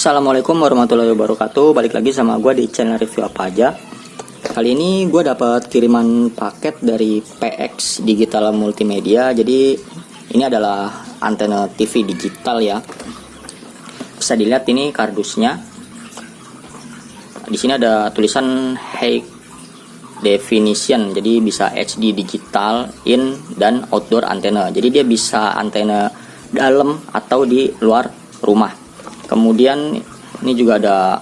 Assalamualaikum warahmatullahi wabarakatuh. Balik lagi sama gue di channel review apa aja. Kali ini gue dapat kiriman paket dari PX Digital Multimedia. Jadi ini adalah antena TV digital ya. Bisa dilihat ini kardusnya. Di sini ada tulisan High Definition. Jadi bisa HD digital in dan outdoor antena. Jadi dia bisa antena dalam atau di luar rumah. Kemudian ini juga ada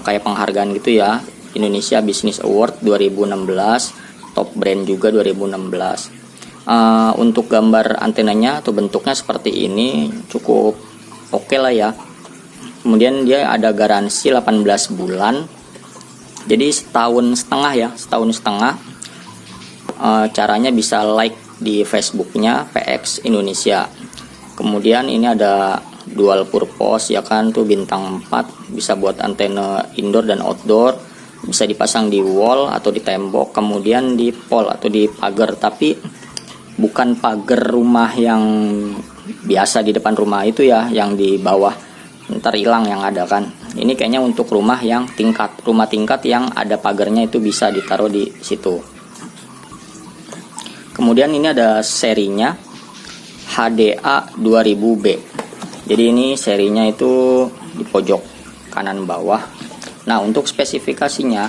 kayak penghargaan gitu ya, Indonesia Business Award 2016, Top Brand juga 2016. Untuk gambar antenanya atau bentuknya seperti ini cukup oke lah ya. Kemudian dia ada garansi 18 bulan. Jadi setahun setengah. Caranya bisa like di Facebooknya PX Indonesia. Kemudian ini ada dual purpose ya kan, tuh bintang 4, bisa buat antena indoor dan outdoor, bisa dipasang di wall atau di tembok, kemudian di pole atau di pagar, tapi bukan pagar rumah yang biasa di depan rumah itu ya, yang di bawah ntar hilang yang ada kan. Ini kayaknya untuk rumah tingkat yang ada pagarnya, itu bisa ditaruh di situ. Kemudian ini ada serinya HDA 2000B. Jadi ini serinya itu di pojok kanan bawah. Nah, untuk spesifikasinya,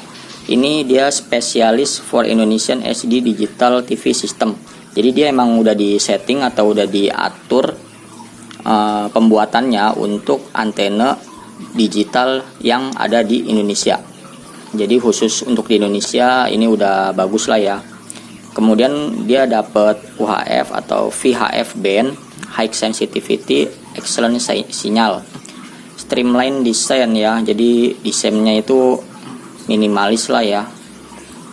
ini dia spesialis for Indonesian HD Digital TV System. Jadi dia emang udah di setting atau udah diatur pembuatannya untuk antena digital yang ada di Indonesia. Jadi khusus untuk di Indonesia ini udah bagus lah ya. Kemudian dia dapat UHF atau VHF band, High Sensitivity Excellent Sinyal, streamline design ya, jadi desainnya itu minimalis lah ya.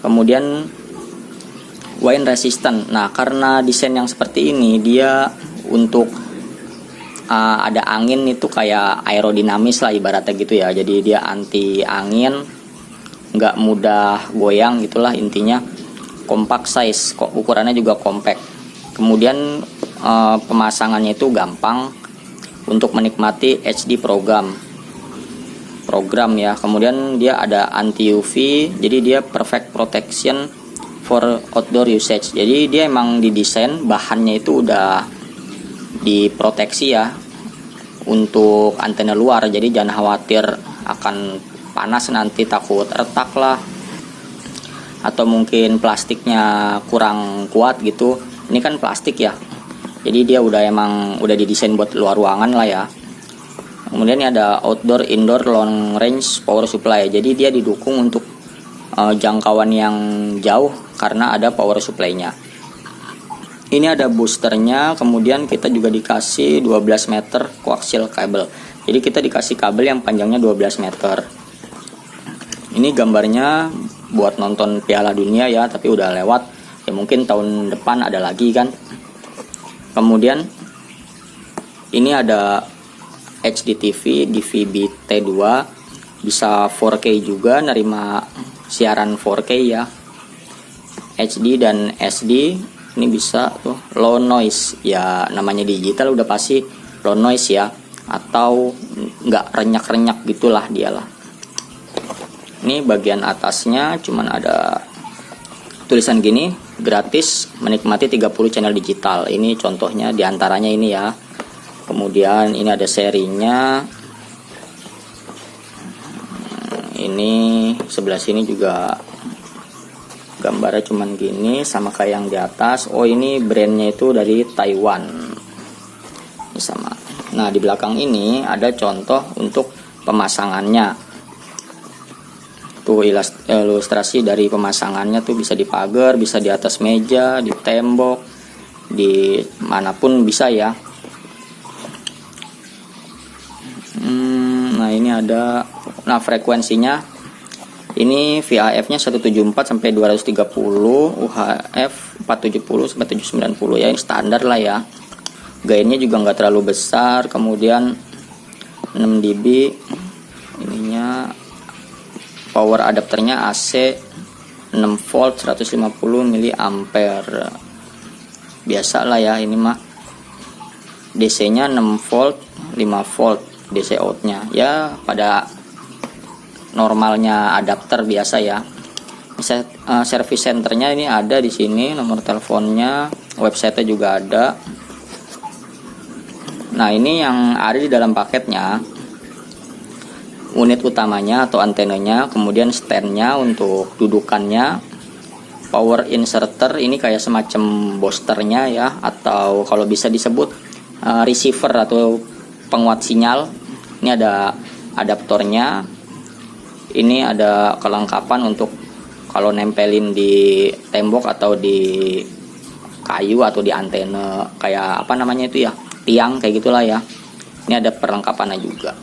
Kemudian wind resistant. Nah, karena desain yang seperti ini, dia untuk ada angin itu kayak aerodinamis lah ibaratnya gitu ya. Jadi dia anti angin, nggak mudah goyang gitulah intinya. Compact size, ukurannya juga compact. Kemudian pemasangannya itu gampang untuk menikmati HD program ya. Kemudian dia ada anti UV, jadi dia perfect protection for outdoor usage. Jadi dia emang didesain bahannya itu udah diproteksi ya untuk antena luar. Jadi jangan khawatir akan panas nanti, takut retak lah, atau mungkin plastiknya kurang kuat gitu. Ini kan plastik ya, jadi dia udah didesain buat luar ruangan lah ya. Kemudian ini ada outdoor indoor long range power supply. Jadi dia didukung untuk jangkauan yang jauh karena ada power supply-nya. Ini ada boosternya. Kemudian kita juga dikasih 12 meter coaxial cable. Jadi kita dikasih kabel yang panjangnya 12 meter. Ini gambarnya buat nonton Piala Dunia ya, tapi udah lewat. Ya mungkin tahun depan ada lagi kan. Kemudian ini ada HDTV DVB T2, bisa 4K juga, nerima siaran 4K ya. HD dan SD ini bisa tuh low noise ya, namanya digital udah pasti low noise ya, atau nggak renyak-renyak gitulah dialah. Ini bagian atasnya cuman ada tulisan gini, gratis menikmati 30 channel digital. Ini contohnya diantaranya ini ya. Kemudian ini ada serinya. Ini sebelah sini juga gambarnya cuman gini, sama kayak yang di atas. Oh, ini brandnya itu dari Taiwan. Ini sama. Nah, di belakang ini ada contoh untuk pemasangannya. Tuh ilustrasi dari pemasangannya, tuh bisa di pagar, bisa di atas meja, di tembok, di manapun bisa ya. Nah, ini ada frekuensinya. Ini VHF-nya 174 sampai 230, UHF 470 sampai 790 ya, ini standar lah ya. Gainnya juga nggak terlalu besar. Kemudian 6 dB ininya. Power adapternya AC 6 volt 150 mA. Biasa lah ya, ini mah DC nya 6 volt 5 volt DC outnya ya pada normalnya adapter biasa ya. Service centernya ini ada di sini, nomor teleponnya, website juga ada. Nah ini yang ada di dalam paketnya, unit utamanya atau antenanya, kemudian standnya untuk dudukannya, power inserter ini kayak semacam boosternya ya, atau kalau bisa disebut receiver atau penguat sinyal. Ini ada adaptornya, ini ada kelengkapan untuk kalau nempelin di tembok atau di kayu atau di antena kayak apa namanya itu ya, tiang kayak gitulah ya. Ini ada perlengkapannya juga.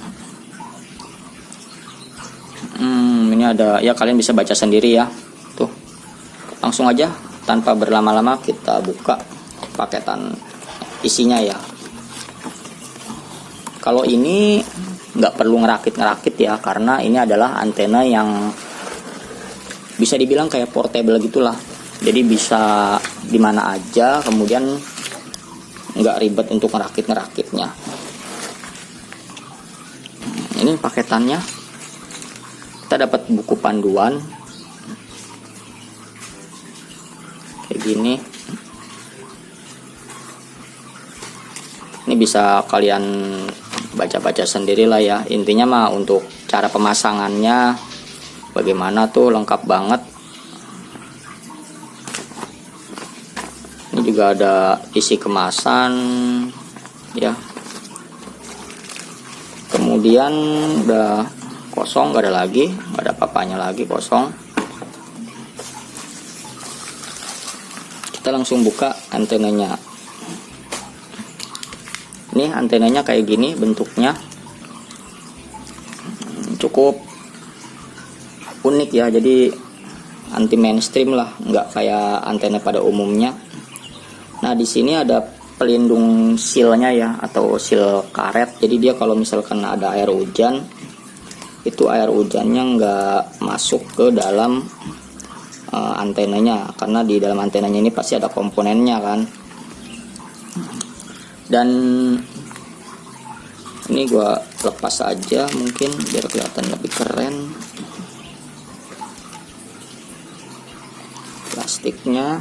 Ini ada ya, kalian bisa baca sendiri ya. Tuh, langsung aja tanpa berlama-lama kita buka paketan isinya ya. Kalau ini nggak perlu ngerakit ya, karena ini adalah antena yang bisa dibilang kayak portable gitulah. Jadi bisa dimana aja, kemudian nggak ribet untuk ngerakitnya. Ini paketannya, kita dapat buku panduan kayak gini. Ini bisa kalian baca-baca sendiri lah ya. Intinya mah untuk cara pemasangannya bagaimana tuh lengkap banget. Ini juga ada isi kemasan ya. Kemudian udah kosong, gak ada lagi, gak ada apa-apanya lagi, kosong. Kita langsung buka antenanya. Ini antenanya kayak gini bentuknya, cukup unik ya. Jadi anti mainstream lah, nggak kayak antena pada umumnya. Nah di sini ada pelindung silnya ya, atau sil karet. Jadi dia kalau misalkan ada air hujan, itu air hujannya nggak masuk ke dalam antenanya, karena di dalam antenanya ini pasti ada komponennya kan. Dan ini gua lepas aja mungkin biar kelihatan lebih keren. Plastiknya,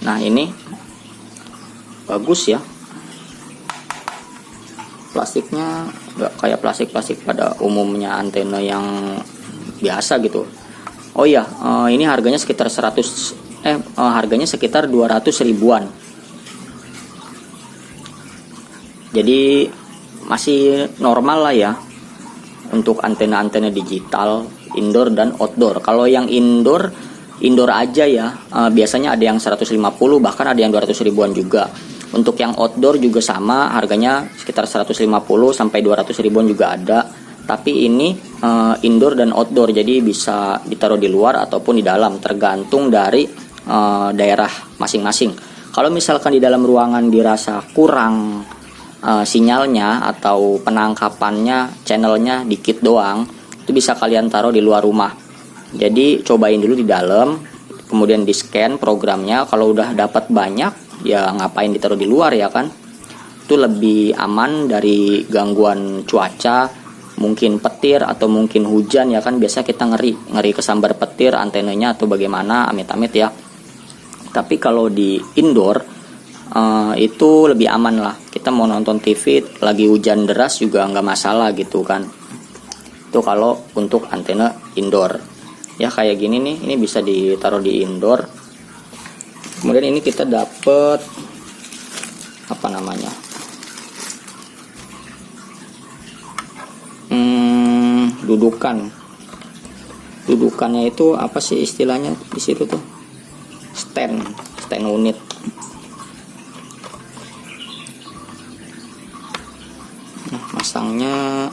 nah ini bagus ya, plastiknya nggak kayak plastik pada umumnya antena yang biasa gitu. Oh iya, ini harganya sekitar harganya sekitar 200 ribuan. Jadi masih normal lah ya untuk antena-antena digital indoor dan outdoor. Kalau yang indoor aja ya, biasanya ada yang 150, bahkan ada yang 200 ribuan juga. Untuk yang outdoor juga sama, harganya sekitar 150 sampai 200 ribuan juga ada. Tapi ini indoor dan outdoor, jadi bisa ditaruh di luar ataupun di dalam, tergantung dari daerah masing-masing. Kalau misalkan di dalam ruangan dirasa kurang sinyalnya atau penangkapannya, channelnya dikit doang, itu bisa kalian taruh di luar rumah. Jadi cobain dulu di dalam, kemudian di scan programnya. Kalau udah dapat banyak, ya ngapain ditaruh di luar ya kan? Itu lebih aman dari gangguan cuaca, mungkin petir atau mungkin hujan ya kan. Biasa kita ngeri kesambar petir antenanya atau bagaimana, amit-amit ya. Tapi kalau di indoor itu lebih aman lah. Kita mau nonton TV lagi hujan deras juga nggak masalah gitu kan. Itu kalau untuk antena indoor ya. Kayak gini nih, ini bisa ditaruh di indoor. Kemudian ini kita dapet apa namanya, dudukannya itu apa sih istilahnya di situ tuh, stand unit. Nah, masangnya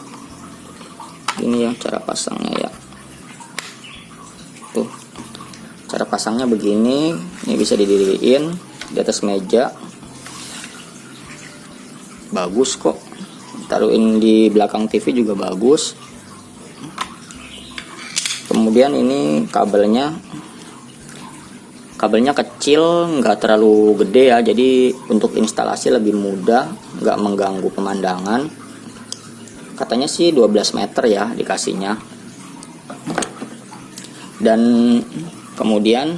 ini ya, cara pasangnya ya. Tuh, cara pasangnya begini. Ini bisa didiriin di atas meja. Bagus kok. Taruhin di belakang TV juga bagus. Kemudian ini kabelnya kabelnya kecil, nggak terlalu gede ya, jadi untuk instalasi lebih mudah, nggak mengganggu pemandangan. Katanya sih 12 meter ya dikasihnya. Dan kemudian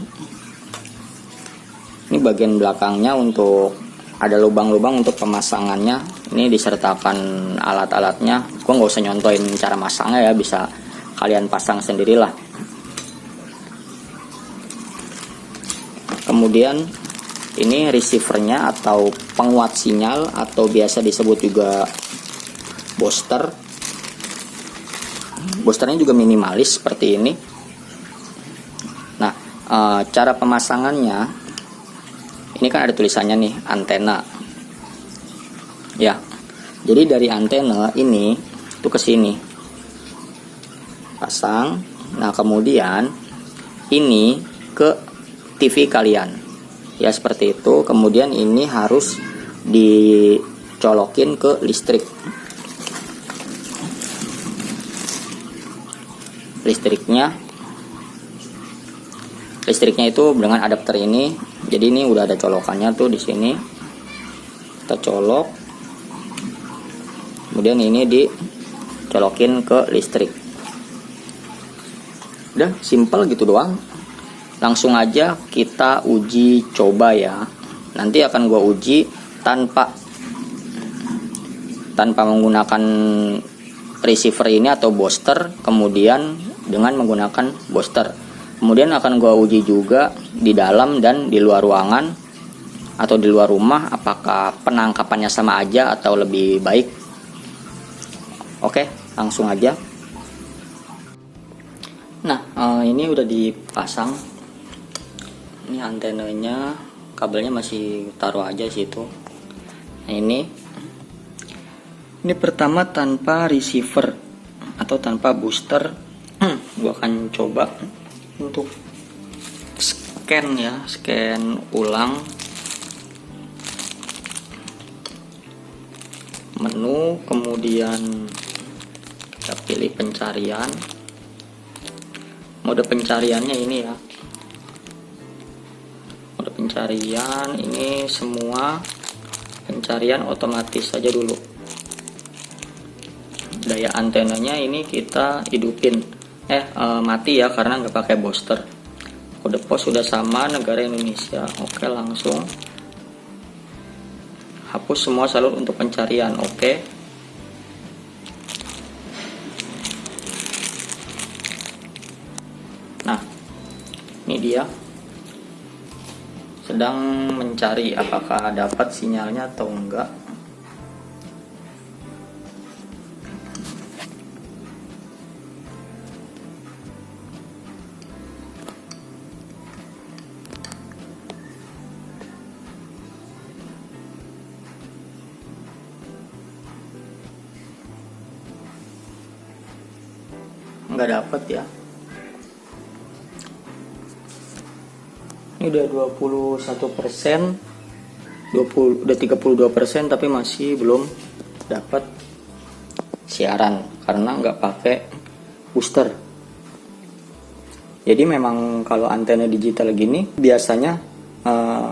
ini bagian belakangnya untuk ada lubang-lubang untuk pemasangannya. Ini disertakan alat-alatnya. Gua nggak usah nyontoin cara masangnya ya, bisa kalian pasang sendirilah. Kemudian ini receivernya atau penguat sinyal atau biasa disebut juga booster. Boosternya juga minimalis seperti ini. Nah, cara pemasangannya ini kan ada tulisannya nih, antena. Ya. Jadi dari antena ini tuh ke sini. Pasang. Nah, kemudian ini ke TV kalian ya, seperti itu. Kemudian ini harus dicolokin ke listriknya itu dengan adapter ini. Jadi ini udah ada colokannya tuh di sini, kita colok, kemudian ini dicolokin ke listrik. Udah simple gitu doang. Langsung aja kita uji coba ya. Nanti akan gua uji tanpa menggunakan receiver ini atau booster, kemudian dengan menggunakan booster. Kemudian akan gua uji juga di dalam dan di luar ruangan atau di luar rumah, apakah penangkapannya sama aja atau lebih baik. Oke, langsung aja. Nah, ini udah dipasang. Ini antenanya, kabelnya masih taruh aja situ. Nah, ini pertama tanpa receiver atau tanpa booster. Gua akan coba untuk scan ya, scan ulang menu, kemudian kita pilih pencarian. Mode pencariannya ini ya, mode pencarian ini semua pencarian otomatis saja dulu. Daya antenanya ini kita hidupin, mati ya karena nggak pakai booster. Kode pos sudah sama, negara Indonesia. Oke, langsung hapus semua salur untuk pencarian. Oke. Nah, ini dia sedang mencari apakah dapat sinyalnya atau enggak. Enggak dapat ya. Ini udah 21%, udah 32%, tapi masih belum dapat siaran karena nggak pakai booster. Jadi memang kalau antena digital gini biasanya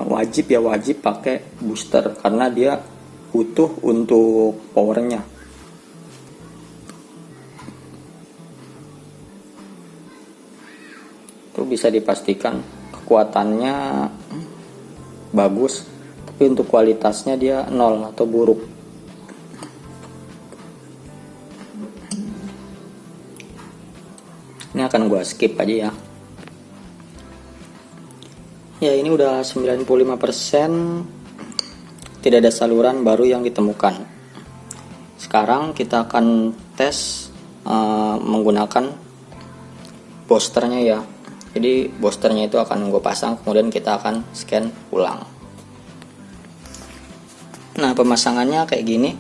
wajib pakai booster karena dia butuh untuk powernya. Itu bisa dipastikan kekuatannya bagus, tapi untuk kualitasnya dia nol atau buruk. Ini akan gua skip aja ya. Ya, ini udah 95%, tidak ada saluran baru yang ditemukan. Sekarang kita akan tes menggunakan boosternya ya. Jadi boosternya itu akan gue pasang, kemudian kita akan scan ulang. Nah, pemasangannya kayak gini.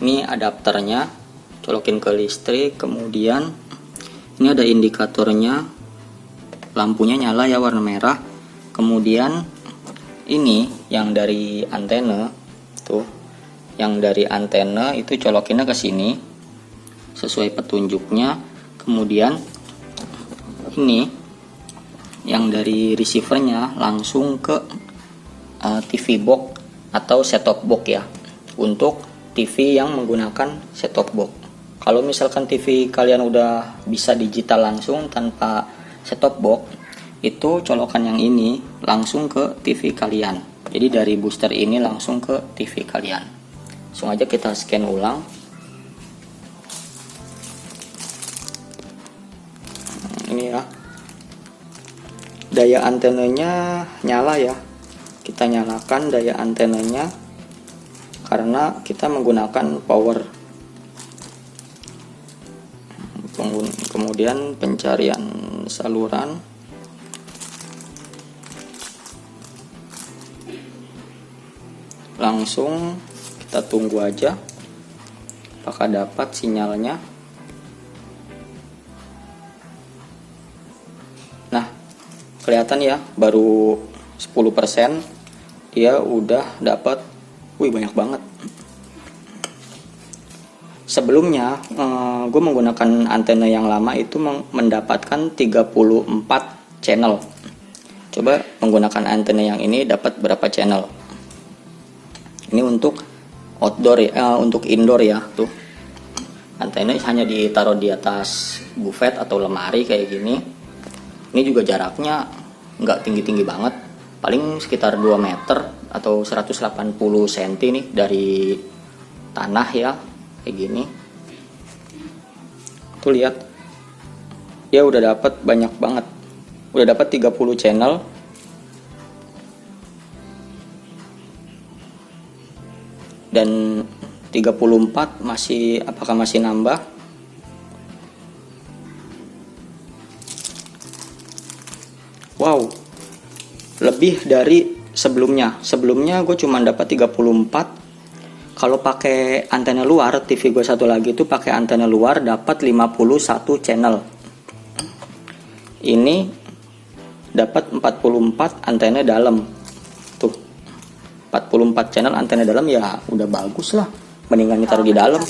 Ini adapternya, colokin ke listrik, kemudian ini ada indikatornya, lampunya nyala ya warna merah. Kemudian ini yang dari antena tuh, yang dari antena itu colokinnya ke sini sesuai petunjuknya. Kemudian ini yang dari receivernya langsung ke TV box atau set top box ya, untuk TV yang menggunakan set top box. Kalau misalkan TV kalian udah bisa digital langsung tanpa set top box, itu colokan yang ini langsung ke TV kalian. Jadi dari booster ini langsung ke TV kalian. Langsung aja kita scan ulang. Ini ya, daya antenanya nyala ya. Kita nyalakan daya antenanya karena kita menggunakan power. Kemudian pencarian saluran. Langsung kita tunggu aja apakah dapat sinyalnya. Nah, kelihatan ya, baru 10% dia udah dapat. Wih, banyak banget. Sebelumnya gue menggunakan antena yang lama itu mendapatkan 34 channel. Coba menggunakan antena yang ini dapat berapa channel. Ini untuk outdoor ya, untuk indoor ya. Tuh, antena hanya ditaruh di atas buffet atau lemari kayak gini. Ini juga jaraknya nggak tinggi-tinggi banget, paling sekitar 2 meter atau 180 cm nih dari tanah ya, kayak gini. Tuh lihat, dia udah dapat banyak banget, udah dapat 30 channel. Dan 34 masih, apakah masih nambah? Wow, lebih dari sebelumnya. Sebelumnya gue cuma dapat 34. Kalau pakai antena luar, TV gue satu lagi itu pakai antena luar dapat 51 channel. Ini dapat 44 antena dalam. Tuh, 44 channel antena dalam ya udah bagus lah. Mendingan ditaruh di dalam.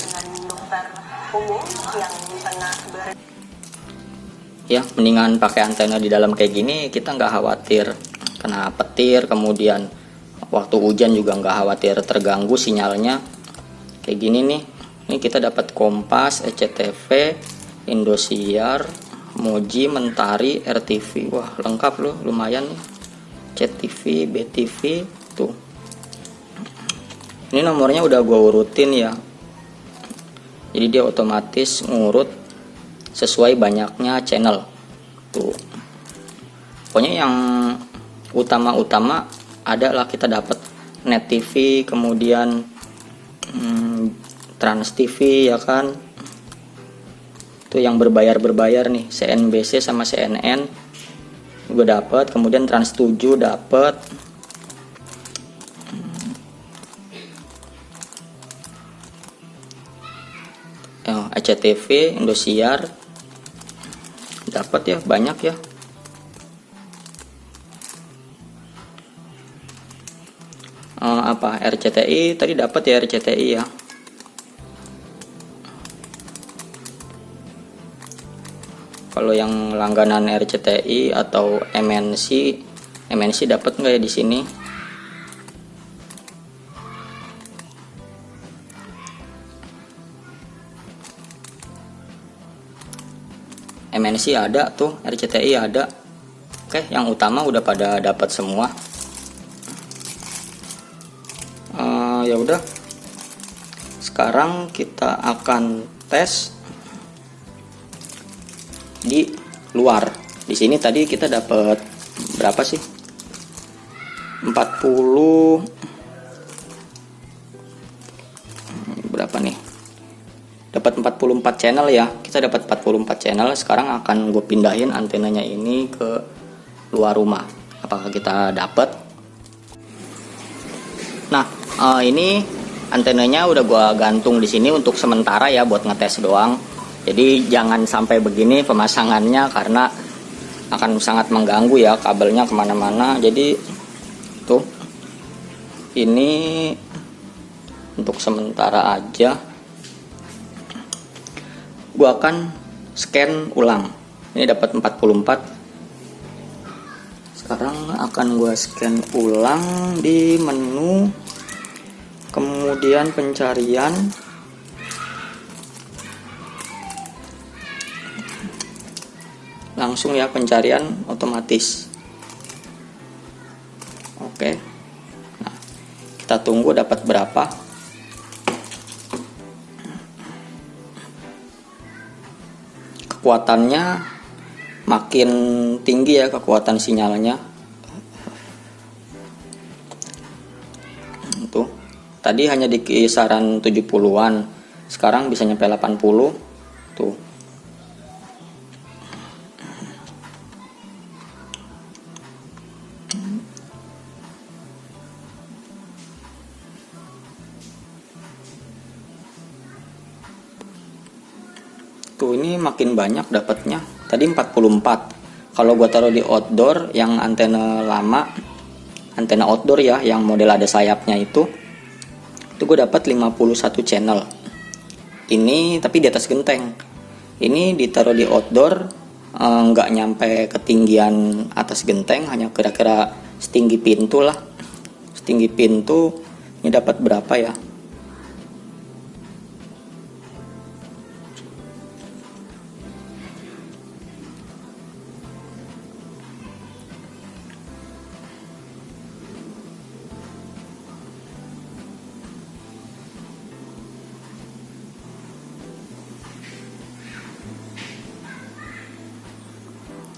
Ya, mendingan pakai antena di dalam kayak gini, kita nggak khawatir kena petir, kemudian waktu hujan juga nggak khawatir terganggu sinyalnya. Kayak gini nih, ini kita dapat Kompas, SCTV, Indosiar, Moji, Mentari, RTV. Wah, lengkap loh, lumayan nih. CTV, BTV, tuh. Ini nomornya udah gue urutin ya, jadi dia otomatis ngurut sesuai banyaknya channel. Tuh, pokoknya yang utama-utama ada lah, kita dapat Net TV, kemudian Trans TV ya kan. Itu yang berbayar nih, CNBC sama CNN gue dapat, kemudian Trans 7 dapat. SCTV, Indosiar dapat ya, banyak ya. RCTI tadi dapat ya, RCTI ya. Kalau yang langganan RCTI atau MNC dapat nggak ya di sini? MNC ada tuh, RCTI ada. Oke, yang utama udah pada dapat semua. Ya udah, sekarang kita akan tes di luar. Di sini tadi kita dapat berapa sih? 40 berapa nih? Dapat 44 channel ya. Kita dapat 44 channel. Sekarang akan gue pindahin antenanya ini ke luar rumah. Apakah kita dapat? Nah, ini antenanya udah gue gantung di sini untuk sementara ya, buat ngetes doang. Jadi jangan sampai begini pemasangannya karena akan sangat mengganggu ya, kabelnya kemana-mana. Jadi tuh, ini untuk sementara aja. Gue akan scan ulang. Ini dapat 44. Sekarang akan gue scan ulang di menu, kemudian pencarian, langsung ya pencarian otomatis. Oke, nah, kita tunggu dapat berapa. Kekuatannya makin tinggi ya, kekuatan sinyalnya. Tuh, tadi hanya di kisaran 70-an, sekarang bisa nyampe 80. Tuh. Tuh, ini makin banyak dapatnya. Tadi 44. Kalau gua taruh di outdoor yang antena lama, antena outdoor ya, yang model ada sayapnya itu gue dapat 51 channel. Ini tapi di atas genteng. Ini ditaruh di outdoor, nggak nyampe ketinggian atas genteng, hanya kira-kira setinggi pintu lah. Setinggi pintu. Ini dapat berapa ya?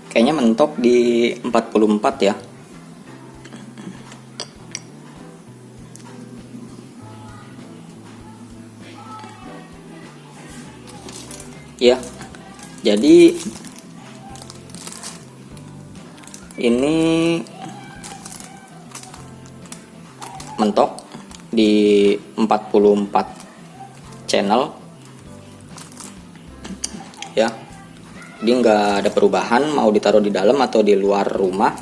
Kayaknya mentok di 44 ya. Ya. Jadi ini mentok di 44 channel. Ya. Jadi nggak ada perubahan mau ditaruh di dalam atau di luar rumah.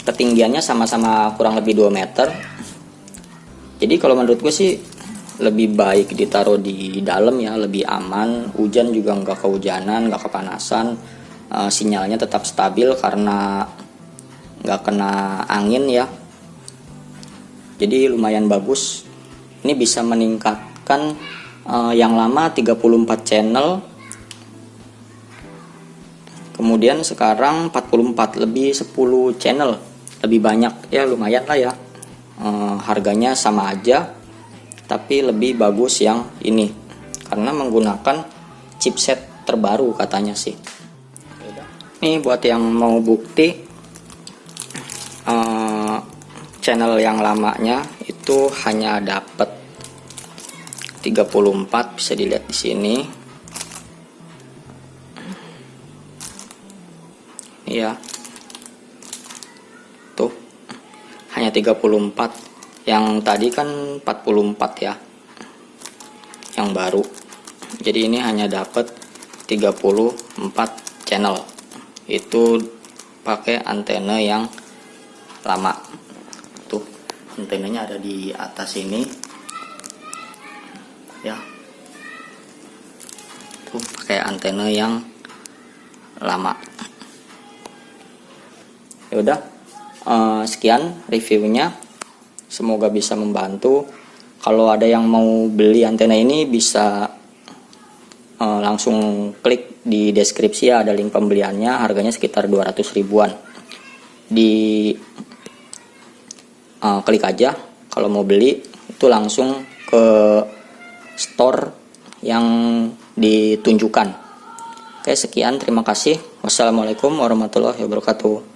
Ketinggiannya sama-sama kurang lebih 2 meter. Jadi kalau menurut gue sih lebih baik ditaruh di dalam ya, lebih aman. Hujan juga nggak kehujanan, nggak kepanasan. Sinyalnya tetap stabil karena nggak kena angin ya. Jadi lumayan bagus. Ini bisa meningkatkan yang lama 34 channel. Kemudian sekarang 44, lebih 10 channel, lebih banyak ya, lumayan lah ya. Harganya sama aja, tapi lebih bagus yang ini karena menggunakan chipset terbaru katanya sih. Nih buat yang mau bukti, channel yang lamanya itu hanya dapat 34, bisa dilihat di sini. Ya, tuh hanya 34, yang tadi kan 44 ya, yang baru. Jadi ini hanya dapat 34 channel, itu pakai antena yang lama. Tuh, antenanya ada di atas ini ya, tuh pakai antena yang lama. Ya udah, sekian reviewnya, semoga bisa membantu. Kalau ada yang mau beli antena ini bisa langsung klik di deskripsi ya, ada link pembeliannya, harganya sekitar 200 ribuan. Di klik aja kalau mau beli, itu langsung ke store yang ditunjukkan. Oke, sekian, terima kasih. Wassalamualaikum warahmatullahi wabarakatuh.